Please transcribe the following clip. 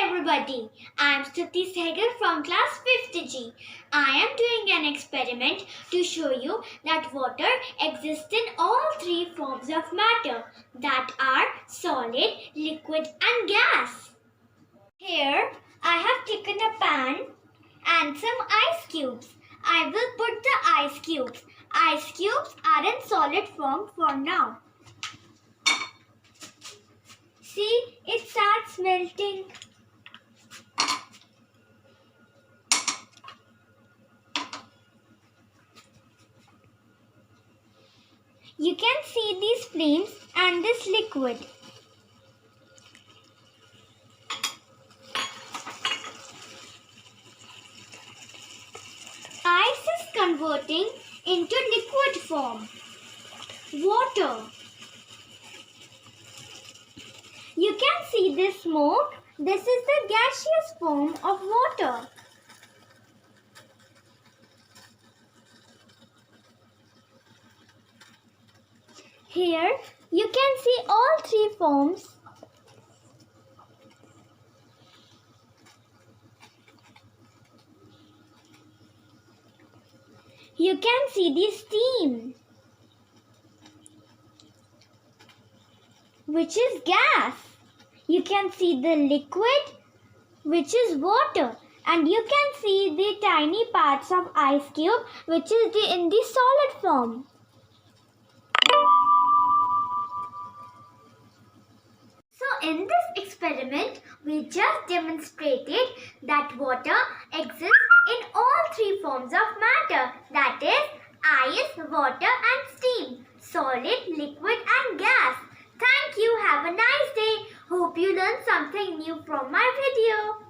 everybody, I am Stuti Sehgal from class 5th G. I am doing an experiment to show you that water exists in all three forms of matter, that are solid, liquid and gas. Here I have taken a pan and some ice cubes. I will put the ice cubes. Ice cubes are in solid form for now. See, it starts melting. You can see these flames and this liquid. Ice is converting into liquid form. Water. You can see this smoke. This is the gaseous form of water. Here you can see all three forms. You can see the steam, which is gas. You can see the liquid, which is water. And you can see the tiny parts of ice cube, which is in the solid form. So in this experiment, we just demonstrated that water exists in all three forms of matter, that is ice, water and steam, solid, liquid and gas. Thank you. Have a nice day. Hope you learned something new from my video.